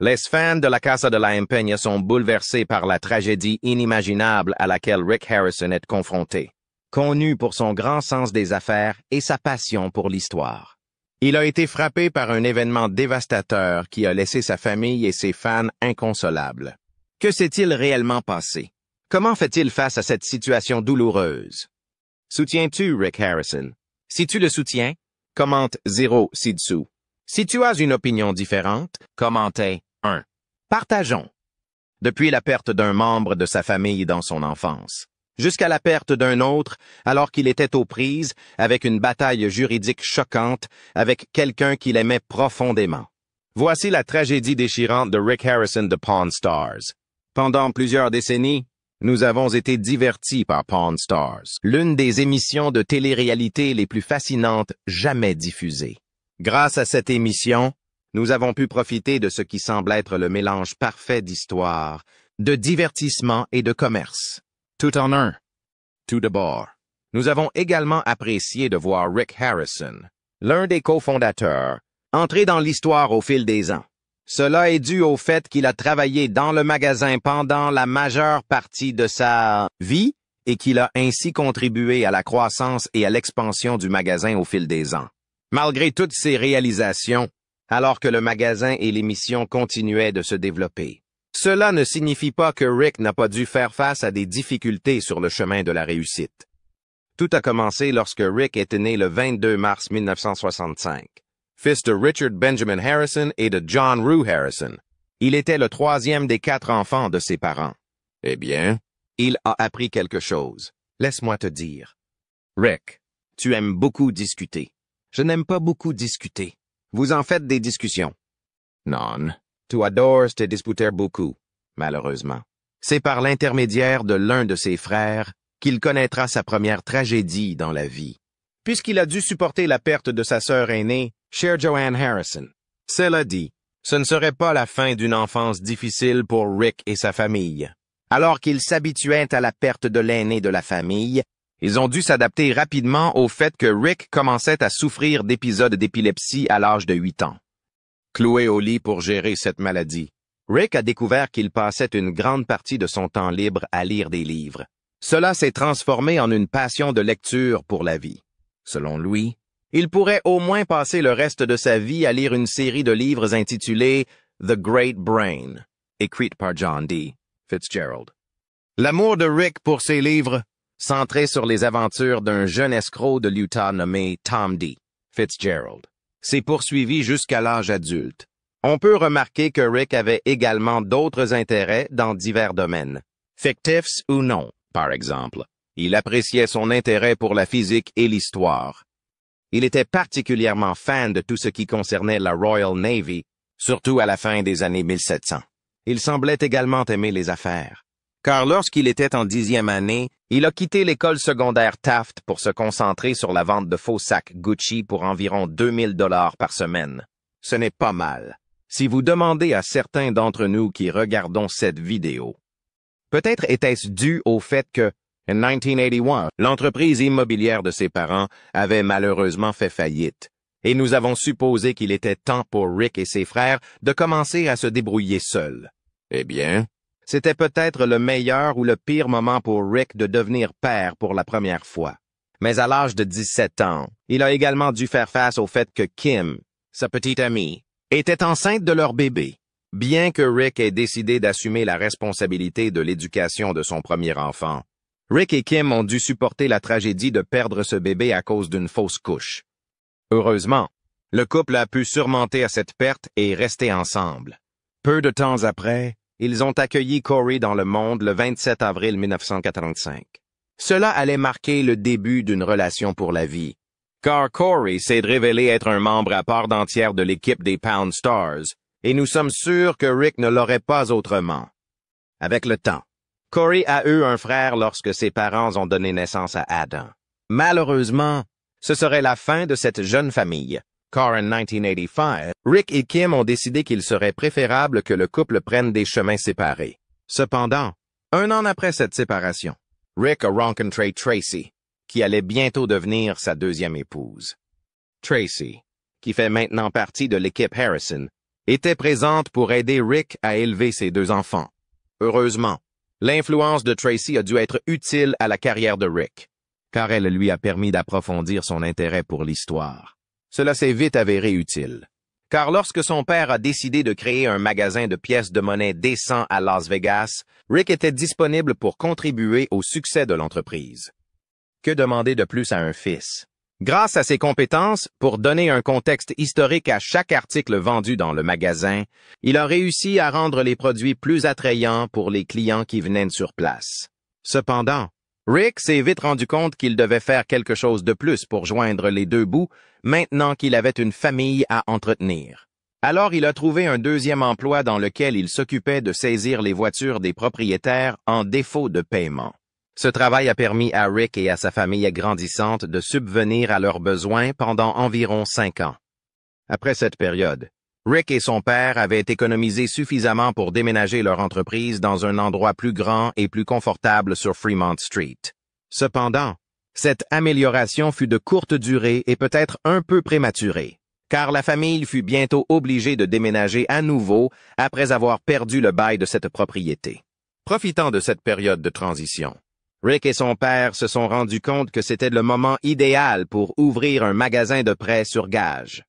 Les fans de la Casa de la Empeña sont bouleversés par la tragédie inimaginable à laquelle Rick Harrison est confronté, connu pour son grand sens des affaires et sa passion pour l'histoire. Il a été frappé par un événement dévastateur qui a laissé sa famille et ses fans inconsolables. Que s'est-il réellement passé? Comment fait-il face à cette situation douloureuse? Soutiens-tu Rick Harrison? Si tu le soutiens, commente 0 ci-dessous. Si tu as une opinion différente, commentez 1. Partageons. Depuis la perte d'un membre de sa famille dans son enfance, jusqu'à la perte d'un autre alors qu'il était aux prises avec une bataille juridique choquante avec quelqu'un qu'il aimait profondément. Voici la tragédie déchirante de Rick Harrison de Pawn Stars. Pendant plusieurs décennies, nous avons été divertis par Pawn Stars, l'une des émissions de télé-réalité les plus fascinantes jamais diffusées. Grâce à cette émission, nous avons pu profiter de ce qui semble être le mélange parfait d'histoire, de divertissement et de commerce. Tout en un. Tout d'abord, nous avons également apprécié de voir Rick Harrison, l'un des cofondateurs, entrer dans l'histoire au fil des ans. Cela est dû au fait qu'il a travaillé dans le magasin pendant la majeure partie de sa vie et qu'il a ainsi contribué à la croissance et à l'expansion du magasin au fil des ans. Malgré toutes ces réalisations, alors que le magasin et l'émission continuaient de se développer, cela ne signifie pas que Rick n'a pas dû faire face à des difficultés sur le chemin de la réussite. Tout a commencé lorsque Rick était né le 22 mars 1965. Fils de Richard Benjamin Harrison et de John Rue Harrison. Il était le troisième des 4 enfants de ses parents. Eh bien, il a appris quelque chose. Laisse-moi te dire. Rick, tu aimes beaucoup discuter. Je n'aime pas beaucoup discuter. Vous en faites des discussions. Non, tu adores te disputer beaucoup, malheureusement. C'est par l'intermédiaire de l'un de ses frères qu'il connaîtra sa première tragédie dans la vie, puisqu'il a dû supporter la perte de sa sœur aînée, chère Joanne Harrison. Cela dit, ce ne serait pas la fin d'une enfance difficile pour Rick et sa famille. Alors qu'ils s'habituaient à la perte de l'aîné de la famille, ils ont dû s'adapter rapidement au fait que Rick commençait à souffrir d'épisodes d'épilepsie à l'âge de 8 ans. Cloué au lit pour gérer cette maladie, Rick a découvert qu'il passait une grande partie de son temps libre à lire des livres. Cela s'est transformé en une passion de lecture pour la vie. Selon lui, il pourrait au moins passer le reste de sa vie à lire une série de livres intitulés The Great Brain, écrite par John D. Fitzgerald. L'amour de Rick pour ces livres, centré sur les aventures d'un jeune escroc de l'Utah nommé Tom D. Fitzgerald, s'est poursuivi jusqu'à l'âge adulte. On peut remarquer que Rick avait également d'autres intérêts dans divers domaines, fictifs ou non, par exemple. Il appréciait son intérêt pour la physique et l'histoire. Il était particulièrement fan de tout ce qui concernait la Royal Navy, surtout à la fin des années 1700. Il semblait également aimer les affaires, car lorsqu'il était en 10e année, il a quitté l'école secondaire Taft pour se concentrer sur la vente de faux sacs Gucci pour environ 2000 $ par semaine. Ce n'est pas mal, si vous demandez à certains d'entre nous qui regardons cette vidéo. Peut-être était-ce dû au fait que, en 1981, l'entreprise immobilière de ses parents avait malheureusement fait faillite, et nous avons supposé qu'il était temps pour Rick et ses frères de commencer à se débrouiller seuls. Eh bien, c'était peut-être le meilleur ou le pire moment pour Rick de devenir père pour la première fois. Mais à l'âge de 17 ans, il a également dû faire face au fait que Kim, sa petite amie, était enceinte de leur bébé. Bien que Rick ait décidé d'assumer la responsabilité de l'éducation de son premier enfant, Rick et Kim ont dû supporter la tragédie de perdre ce bébé à cause d'une fausse couche. Heureusement, le couple a pu surmonter cette perte et rester ensemble. Peu de temps après, ils ont accueilli Corey dans le monde le 27 avril 1985. Cela allait marquer le début d'une relation pour la vie, car Corey s'est révélé être un membre à part entière de l'équipe des Pawn Stars, et nous sommes sûrs que Rick ne l'aurait pas autrement. Avec le temps, Corey a eu un frère lorsque ses parents ont donné naissance à Adam. Malheureusement, ce serait la fin de cette jeune famille, car en 1985, Rick et Kim ont décidé qu'il serait préférable que le couple prenne des chemins séparés. Cependant, 1 an après cette séparation, Rick a rencontré Tracy, qui allait bientôt devenir sa 2e épouse. Tracy, qui fait maintenant partie de l'équipe Harrison, était présente pour aider Rick à élever ses deux enfants. Heureusement, l'influence de Tracy a dû être utile à la carrière de Rick, car elle lui a permis d'approfondir son intérêt pour l'histoire. Cela s'est vite avéré utile, car lorsque son père a décidé de créer un magasin de pièces de monnaie décent à Las Vegas, Rick était disponible pour contribuer au succès de l'entreprise. Que demander de plus à un fils? Grâce à ses compétences, pour donner un contexte historique à chaque article vendu dans le magasin, il a réussi à rendre les produits plus attrayants pour les clients qui venaient sur place. Cependant, Rick s'est vite rendu compte qu'il devait faire quelque chose de plus pour joindre les deux bouts, maintenant qu'il avait une famille à entretenir. Alors il a trouvé un deuxième emploi dans lequel il s'occupait de saisir les voitures des propriétaires en défaut de paiement. Ce travail a permis à Rick et à sa famille grandissante de subvenir à leurs besoins pendant environ 5 ans. Après cette période, Rick et son père avaient économisé suffisamment pour déménager leur entreprise dans un endroit plus grand et plus confortable sur Fremont Street. Cependant, cette amélioration fut de courte durée et peut-être un peu prématurée, car la famille fut bientôt obligée de déménager à nouveau après avoir perdu le bail de cette propriété. Profitant de cette période de transition, Rick et son père se sont rendus compte que c'était le moment idéal pour ouvrir un magasin de prêt sur gage.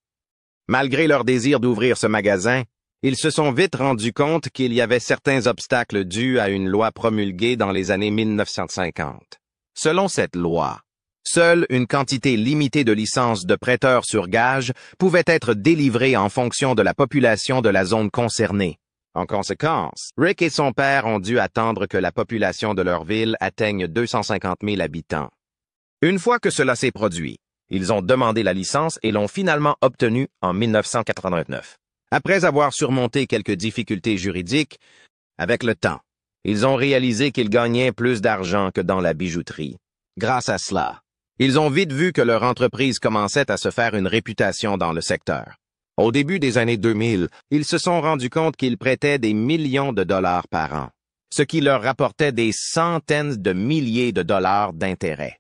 Malgré leur désir d'ouvrir ce magasin, ils se sont vite rendus compte qu'il y avait certains obstacles dus à une loi promulguée dans les années 1950. Selon cette loi, seule une quantité limitée de licences de prêteurs sur gage pouvait être délivrée en fonction de la population de la zone concernée. En conséquence, Rick et son père ont dû attendre que la population de leur ville atteigne 250 000 habitants. Une fois que cela s'est produit, ils ont demandé la licence et l'ont finalement obtenue en 1989. Après avoir surmonté quelques difficultés juridiques, avec le temps, ils ont réalisé qu'ils gagnaient plus d'argent que dans la bijouterie. Grâce à cela, ils ont vite vu que leur entreprise commençait à se faire une réputation dans le secteur. Au début des années 2000, ils se sont rendus compte qu'ils prêtaient des millions de dollars par an, ce qui leur rapportait des centaines de milliers de dollars d'intérêts.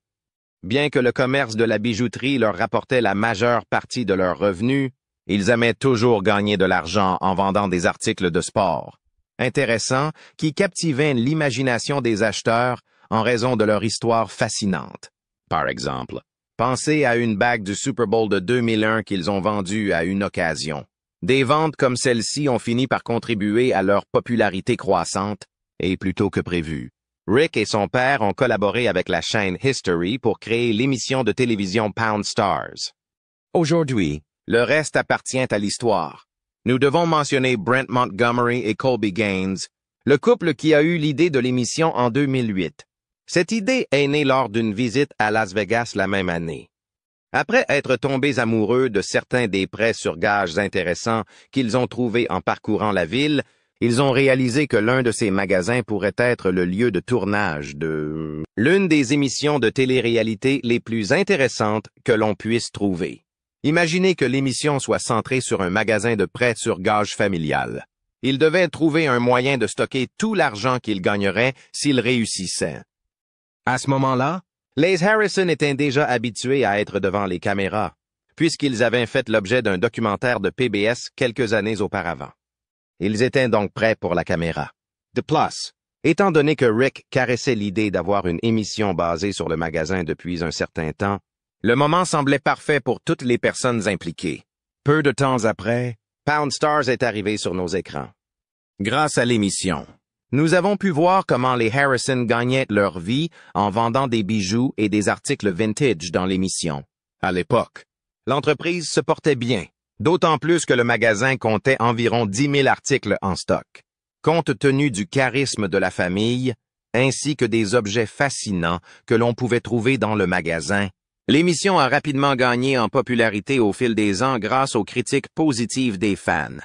Bien que le commerce de la bijouterie leur rapportait la majeure partie de leurs revenus, ils aimaient toujours gagner de l'argent en vendant des articles de sport, intéressants, qui captivaient l'imagination des acheteurs en raison de leur histoire fascinante. Par exemple, pensez à une bague du Super Bowl de 2001 qu'ils ont vendue à une occasion. Des ventes comme celle-ci ont fini par contribuer à leur popularité croissante, et plus tôt que prévu. Rick et son père ont collaboré avec la chaîne History pour créer l'émission de télévision Pound Stars. Aujourd'hui, le reste appartient à l'histoire. Nous devons mentionner Brent Montgomery et Colby Gaines, le couple qui a eu l'idée de l'émission en 2008. Cette idée est née lors d'une visite à Las Vegas la même année. Après être tombés amoureux de certains des prêts sur gages intéressants qu'ils ont trouvés en parcourant la ville, ils ont réalisé que l'un de ces magasins pourrait être le lieu de tournage de l'une des émissions de télé-réalité les plus intéressantes que l'on puisse trouver. Imaginez que l'émission soit centrée sur un magasin de prêts sur gage familial. Ils devaient trouver un moyen de stocker tout l'argent qu'ils gagneraient s'ils réussissaient. À ce moment-là, les Harrison étaient déjà habitués à être devant les caméras, puisqu'ils avaient fait l'objet d'un documentaire de PBS quelques années auparavant. Ils étaient donc prêts pour la caméra. De plus, étant donné que Rick caressait l'idée d'avoir une émission basée sur le magasin depuis un certain temps, le moment semblait parfait pour toutes les personnes impliquées. Peu de temps après, Pound Stars est arrivé sur nos écrans. Grâce à l'émission, nous avons pu voir comment les Harrison gagnaient leur vie en vendant des bijoux et des articles vintage dans l'émission. À l'époque, l'entreprise se portait bien, d'autant plus que le magasin comptait environ 10 000 articles en stock. Compte tenu du charisme de la famille, ainsi que des objets fascinants que l'on pouvait trouver dans le magasin, l'émission a rapidement gagné en popularité au fil des ans grâce aux critiques positives des fans.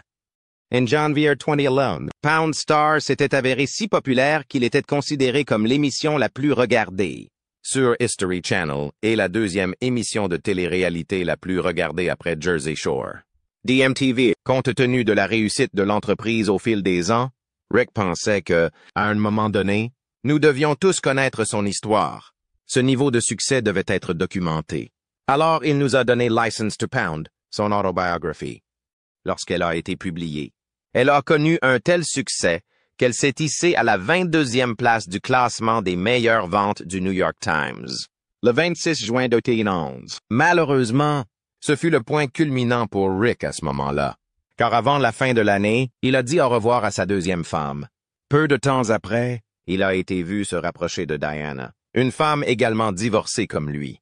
En janvier 2011, Pound Stars s'était avéré si populaire qu'il était considéré comme l'émission la plus regardée sur History Channel et la deuxième émission de télé-réalité la plus regardée après Jersey Shore. DMTV, compte tenu de la réussite de l'entreprise au fil des ans, Rick pensait que, à un moment donné, nous devions tous connaître son histoire. Ce niveau de succès devait être documenté. Alors, il nous a donné License to Pound, son autobiographie. lorsqu'elle a été publiée. Elle a connu un tel succès qu'elle s'est hissée à la 22e place du classement des meilleures ventes du New York Times. Le 26 juin 2011. Malheureusement, ce fut le point culminant pour Rick à ce moment-là, car avant la fin de l'année, il a dit au revoir à sa deuxième femme. Peu de temps après, il a été vu se rapprocher de Diana, une femme également divorcée comme lui.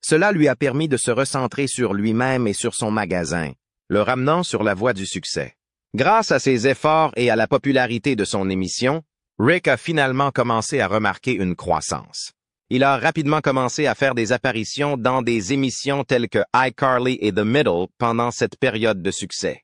Cela lui a permis de se recentrer sur lui-même et sur son magasin, le ramenant sur la voie du succès. Grâce à ses efforts et à la popularité de son émission, Rick a finalement commencé à remarquer une croissance. Il a rapidement commencé à faire des apparitions dans des émissions telles que iCarly et The Middle pendant cette période de succès.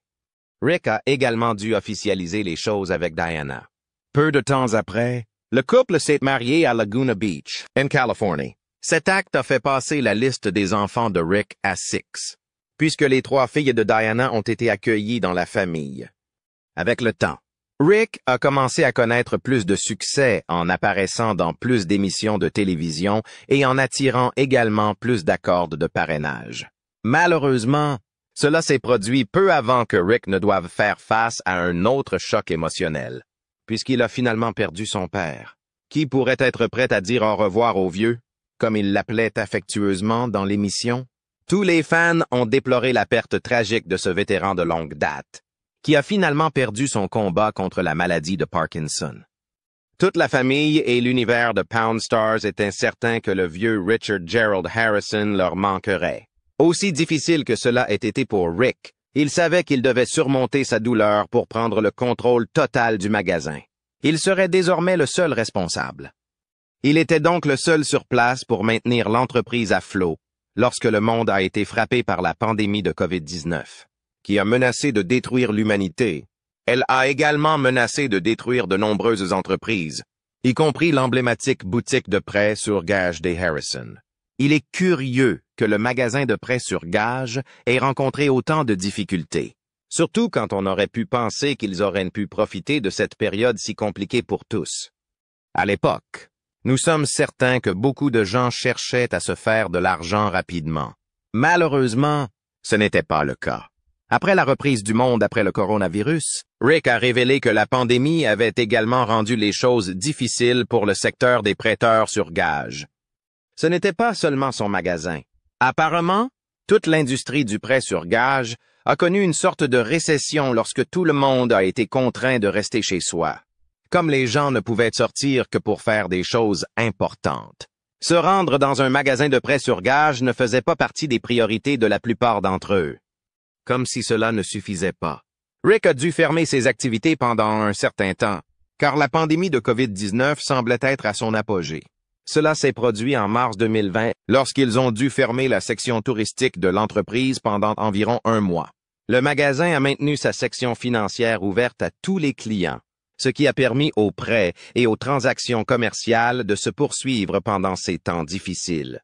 Rick a également dû officialiser les choses avec Diana. Peu de temps après, le couple s'est marié à Laguna Beach, en Californie. Cet acte a fait passer la liste des enfants de Rick à 6, puisque les 3 filles de Diana ont été accueillies dans la famille. Avec le temps, Rick a commencé à connaître plus de succès en apparaissant dans plus d'émissions de télévision et en attirant également plus d'accords de parrainage. Malheureusement, cela s'est produit peu avant que Rick ne doive faire face à un autre choc émotionnel, puisqu'il a finalement perdu son père. Qui pourrait être prêt à dire au revoir au vieux, comme il l'appelait affectueusement dans l'émission? Tous les fans ont déploré la perte tragique de ce vétéran de longue date, qui a finalement perdu son combat contre la maladie de Parkinson. Toute la famille et l'univers de Pound Stars étaient certains que le vieux Richard Gerald Harrison leur manquerait. Aussi difficile que cela ait été pour Rick, il savait qu'il devait surmonter sa douleur pour prendre le contrôle total du magasin. Il serait désormais le seul responsable. Il était donc le seul sur place pour maintenir l'entreprise à flot lorsque le monde a été frappé par la pandémie de COVID-19. Qui a menacé de détruire l'humanité. Elle a également menacé de détruire de nombreuses entreprises, y compris l'emblématique boutique de prêt sur gage des Harrison. Il est curieux que le magasin de prêt sur gage ait rencontré autant de difficultés, surtout quand on aurait pu penser qu'ils auraient pu profiter de cette période si compliquée pour tous. À l'époque, nous sommes certains que beaucoup de gens cherchaient à se faire de l'argent rapidement. Malheureusement, ce n'était pas le cas. Après la reprise du monde après le coronavirus, Rick a révélé que la pandémie avait également rendu les choses difficiles pour le secteur des prêteurs sur gage. Ce n'était pas seulement son magasin. Apparemment, toute l'industrie du prêt sur gage a connu une sorte de récession lorsque tout le monde a été contraint de rester chez soi. Comme les gens ne pouvaient sortir que pour faire des choses importantes. Se rendre dans un magasin de prêt sur gage ne faisait pas partie des priorités de la plupart d'entre eux. Comme si cela ne suffisait pas. Rick a dû fermer ses activités pendant un certain temps, car la pandémie de COVID-19 semblait être à son apogée. Cela s'est produit en mars 2020, lorsqu'ils ont dû fermer la section touristique de l'entreprise pendant environ 1 mois. Le magasin a maintenu sa section financière ouverte à tous les clients, ce qui a permis aux prêts et aux transactions commerciales de se poursuivre pendant ces temps difficiles.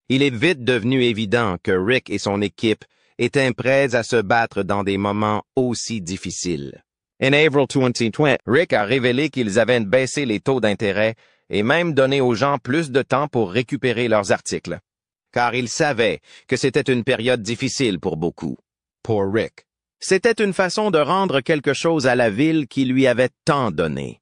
Il est vite devenu évident que Rick et son équipe étaient prêts à se battre dans des moments aussi difficiles. En avril 2020, Rick a révélé qu'ils avaient baissé les taux d'intérêt et même donné aux gens plus de temps pour récupérer leurs articles, car ils savaient que c'était une période difficile pour beaucoup. Pour Rick, c'était une façon de rendre quelque chose à la ville qui lui avait tant donné.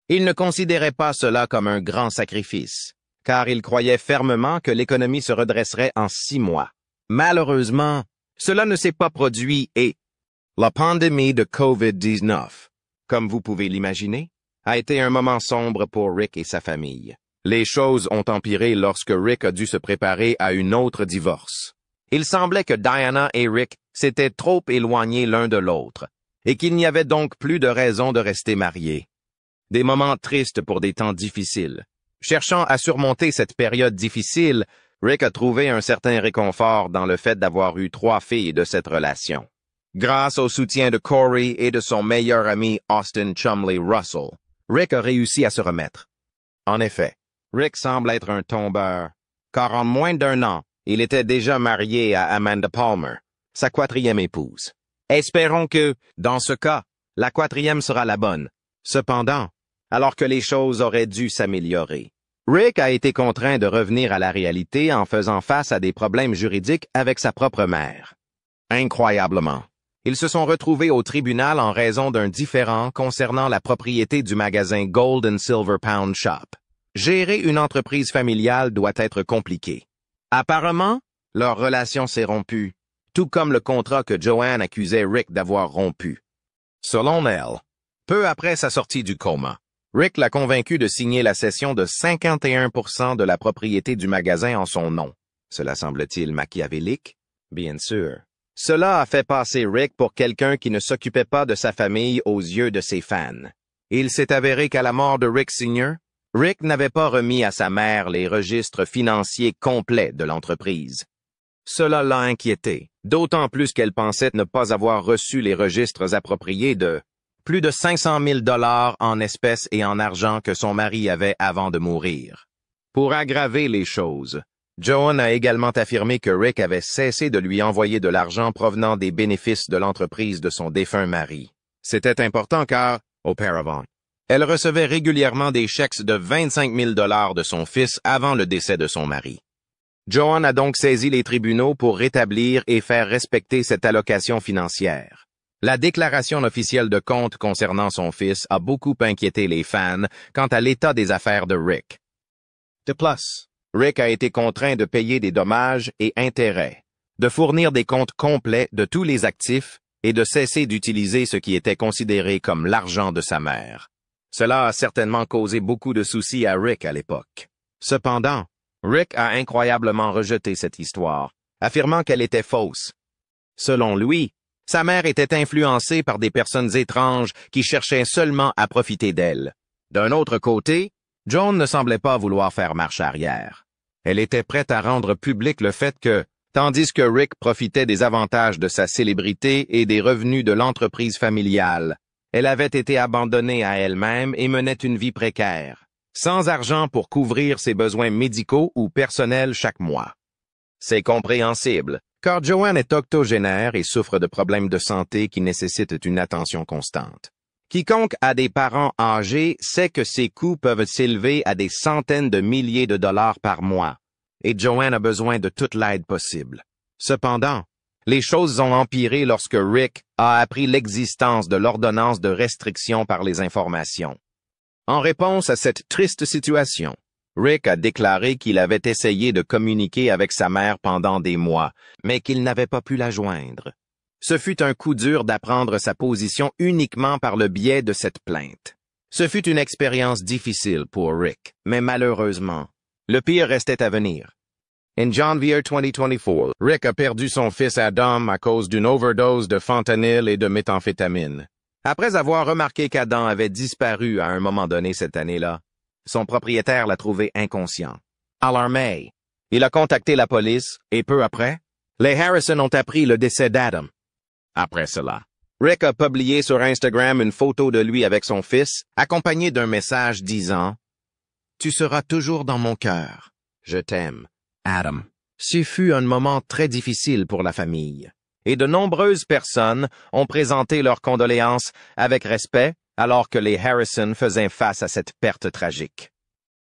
Il ne considérait pas cela comme un grand sacrifice, car il croyait fermement que l'économie se redresserait en 6 mois. Malheureusement, cela ne s'est pas produit et la pandémie de COVID-19, comme vous pouvez l'imaginer, a été un moment sombre pour Rick et sa famille. Les choses ont empiré lorsque Rick a dû se préparer à une autre divorce. Il semblait que Diana et Rick s'étaient trop éloignés l'un de l'autre et qu'il n'y avait donc plus de raison de rester mariés. Des moments tristes pour des temps difficiles. Cherchant à surmonter cette période difficile, Rick a trouvé un certain réconfort dans le fait d'avoir eu 3 filles de cette relation. Grâce au soutien de Corey et de son meilleur ami Austin Chumley Russell, Rick a réussi à se remettre. En effet, Rick semble être un tombeur, car en moins d'1 an, il était déjà marié à Amanda Palmer, sa 4e épouse. Espérons que, dans ce cas, la 4e sera la bonne. Cependant, alors que les choses auraient dû s'améliorer, Rick a été contraint de revenir à la réalité en faisant face à des problèmes juridiques avec sa propre mère. Incroyablement, Ils se sont retrouvés au tribunal en raison d'un différend concernant la propriété du magasin Gold and Silver Pound Shop. Gérer une entreprise familiale doit être compliqué. Apparemment, leur relation s'est rompue, tout comme le contrat que Joanne accusait Rick d'avoir rompu. Selon elle, peu après sa sortie du coma, Rick l'a convaincu de signer la cession de 51% de la propriété du magasin en son nom. Cela semble-t-il machiavélique? Bien sûr. Cela a fait passer Rick pour quelqu'un qui ne s'occupait pas de sa famille aux yeux de ses fans. Il s'est avéré qu'à la mort de Rick Sr., Rick n'avait pas remis à sa mère les registres financiers complets de l'entreprise. Cela l'a inquiétée, d'autant plus qu'elle pensait ne pas avoir reçu les registres appropriés de plus de 500 000 $ en espèces et en argent que son mari avait avant de mourir. Pour aggraver les choses, Joan a également affirmé que Rick avait cessé de lui envoyer de l'argent provenant des bénéfices de l'entreprise de son défunt mari. C'était important car, auparavant, elle recevait régulièrement des chèques de 25 000 $ de son fils avant le décès de son mari. Joan a donc saisi les tribunaux pour rétablir et faire respecter cette allocation financière. La déclaration officielle de compte concernant son fils a beaucoup inquiété les fans quant à l'état des affaires de Rick. De plus, Rick a été contraint de payer des dommages et intérêts, de fournir des comptes complets de tous les actifs et de cesser d'utiliser ce qui était considéré comme l'argent de sa mère. Cela a certainement causé beaucoup de soucis à Rick à l'époque. Cependant, Rick a incroyablement rejeté cette histoire, affirmant qu'elle était fausse. Selon lui, sa mère était influencée par des personnes étranges qui cherchaient seulement à profiter d'elle. D'un autre côté, Joan ne semblait pas vouloir faire marche arrière. Elle était prête à rendre public le fait que, tandis que Rick profitait des avantages de sa célébrité et des revenus de l'entreprise familiale, elle avait été abandonnée à elle-même et menait une vie précaire, sans argent pour couvrir ses besoins médicaux ou personnels chaque mois. C'est compréhensible, car Joanne est octogénaire et souffre de problèmes de santé qui nécessitent une attention constante. Quiconque a des parents âgés sait que ces coûts peuvent s'élever à des centaines de milliers de dollars par mois, et Joanne a besoin de toute l'aide possible. Cependant, les choses ont empiré lorsque Rick a appris l'existence de l'ordonnance de restriction par les informations. En réponse à cette triste situation, Rick a déclaré qu'il avait essayé de communiquer avec sa mère pendant des mois, mais qu'il n'avait pas pu la joindre. Ce fut un coup dur d'apprendre sa position uniquement par le biais de cette plainte. Ce fut une expérience difficile pour Rick, mais malheureusement, le pire restait à venir. En janvier 2024, Rick a perdu son fils Adam à cause d'une overdose de fentanyl et de méthamphétamine. Après avoir remarqué qu'Adam avait disparu à un moment donné cette année-là, son propriétaire l'a trouvé inconscient. Alarmé, il a contacté la police et peu après, les Harrison ont appris le décès d'Adam. Après cela, Rick a publié sur Instagram une photo de lui avec son fils, accompagnée d'un message disant « Tu seras toujours dans mon cœur. Je t'aime, Adam ». Ce fut un moment très difficile pour la famille, et de nombreuses personnes ont présenté leurs condoléances avec respect alors que les Harrison faisaient face à cette perte tragique.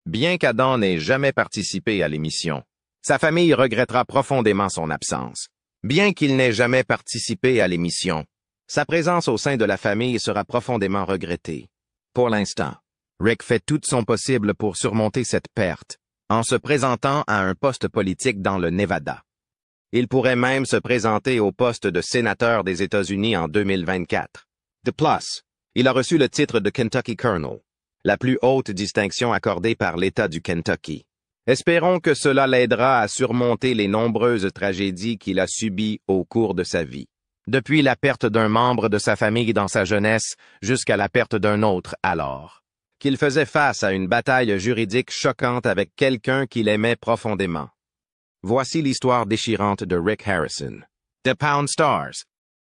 Bien qu'Adam n'ait jamais participé à l'émission, sa famille regrettera profondément son absence. Bien qu'il n'ait jamais participé à l'émission, sa présence au sein de la famille sera profondément regrettée. Pour l'instant, Rick fait tout son possible pour surmonter cette perte, en se présentant à un poste politique dans le Nevada. Il pourrait même se présenter au poste de sénateur des États-Unis en 2024. De plus, il a reçu le titre de Kentucky Colonel, la plus haute distinction accordée par l'État du Kentucky. Espérons que cela l'aidera à surmonter les nombreuses tragédies qu'il a subies au cours de sa vie, depuis la perte d'un membre de sa famille dans sa jeunesse jusqu'à la perte d'un autre alors, qu'il faisait face à une bataille juridique choquante avec quelqu'un qu'il aimait profondément. Voici l'histoire déchirante de Rick Harrison. The Pound Stars.